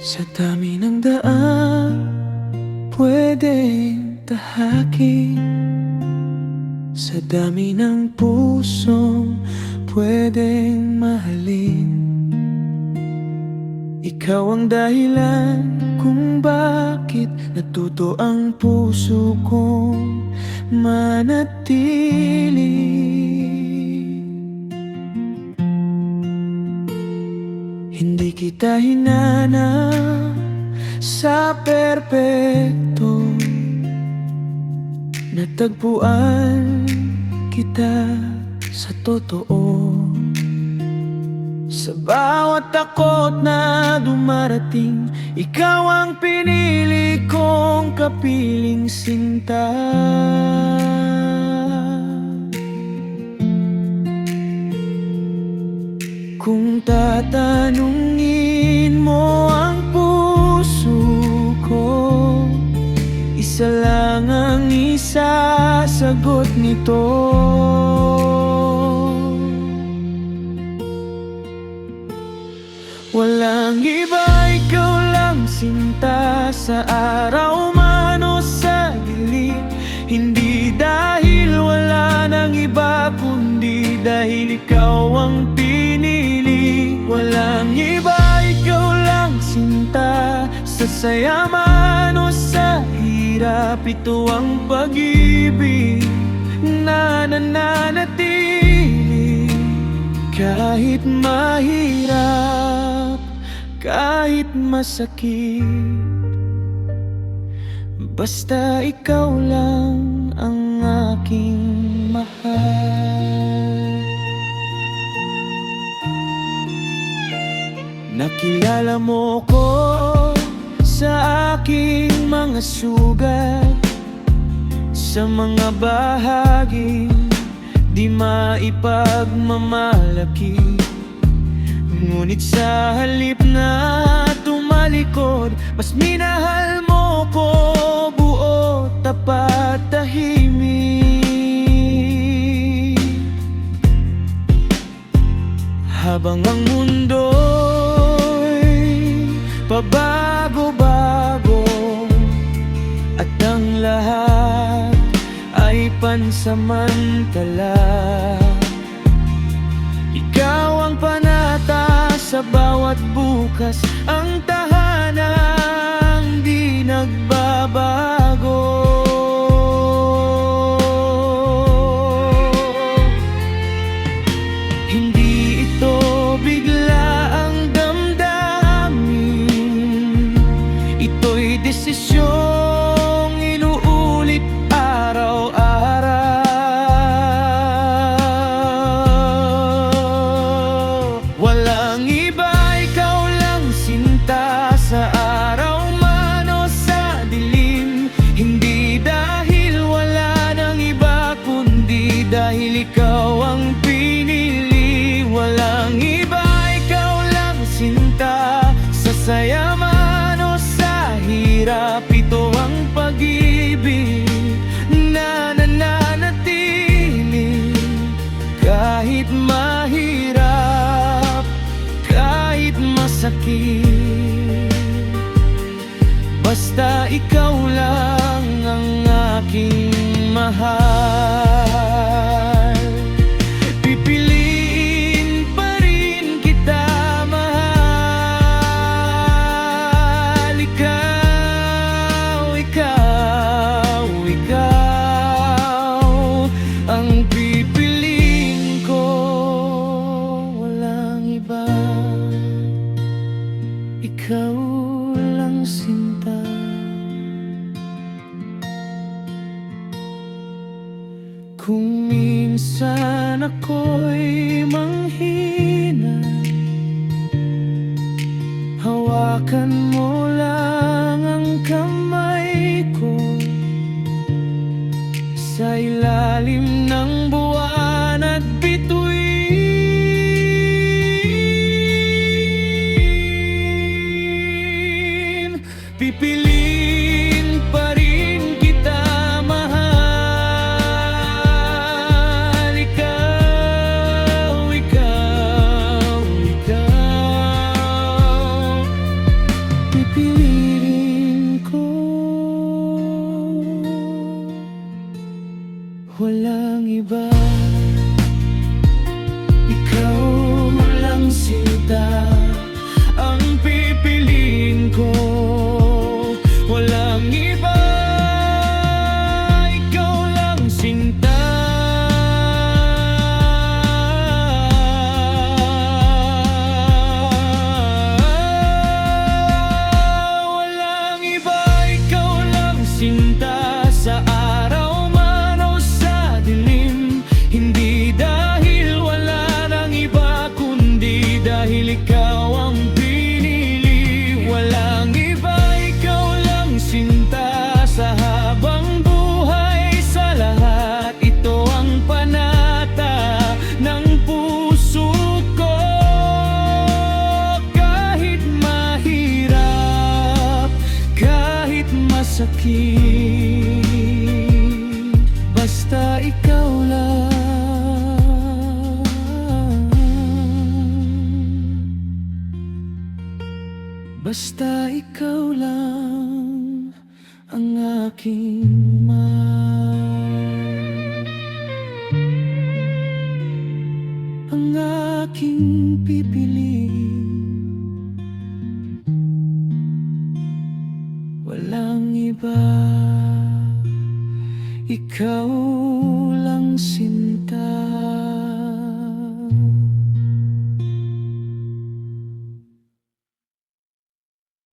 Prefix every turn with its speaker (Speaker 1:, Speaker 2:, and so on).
Speaker 1: Sa dami ng daan pwedeng tahakin, sa dami ng pusong pwedeng mahalin. Ikaw ang dahilan kung bakit natuto ang puso kong manatili. Hindi kita hinanap sa perpekto, natagpuan kita sa totoo. Sa bawat takot na dumarating, ikaw ang pinili kong kapiling sinta. Kung tatanungin mo ang puso ko, isa lang ang isasagot nito. Walang iba, ikaw lang sinta, sa araw man o sa dilim. Hindi dahil wala nang iba, kundi dahil ikaw ang pinili. Walang iba, ikaw lang sinta, sa saya man o sa hirap. Ito ang pag-ibig na nananatili, kahit mahirap, kahit masakit. Basta ikaw lang ang aking mahal. Nakilala mo ko sa aking mga sugat, sa mga bahaging di maipagmamalaki. Ngunit sa halip na tumalikod, mas minahal mo ko buo, tapat, tahimik. Habang ang mundo'y pabago-bago at ang lahat ay pansamantala, ikaw ang panata sa bawat bukas, ang tahanang di nagbabago. Hindi ito bigla ang damdamin, ito'y desisyong inuulit araw-araw. Walang iba, ikaw lang sinta, sa araw man o sa dilim. Hindi dahil wala nang iba, kundi dahil ikaw ang pinili. Walang iba, ikaw lang sinta, sa saya man o sa hirap. Ito ang pag-ibig na nananatili, kahit mahirap, kahit masakit. Basta ikaw lang ang aking mahal. Pipiliin pa rin kita mahal. Ikaw, ikaw, ikaw ang pipiliin ko. Walang iba, ikaw lang sinta. Kung minsan ako'y manghina, hawakan mo lang ang kamay ko. Sa ilalim ng buwan at bituin, Pipiliin pa rin kita, mahal. Ikaw, ikaw, ikaw. Pipiliin ko, walang iba. Ikaw lang sinta ang pipiliin ko, walang iba. Ikaw lang sinta. Walang iba, ikaw lang sinta. Sa araw man o sa dilim, hindi dahil wala nang iba, kundi dahil ikaw ang pinili. Walang iba, ikaw lang sinta. Sa habang buhay, sa lahat, ito ang panata ng puso ko. Kahit mahirap, kahit masakit, basta ikaw lang. Basta ikaw lang ang aking mahal, ang aking pipiliin. Walang iba, ikaw lang sinta.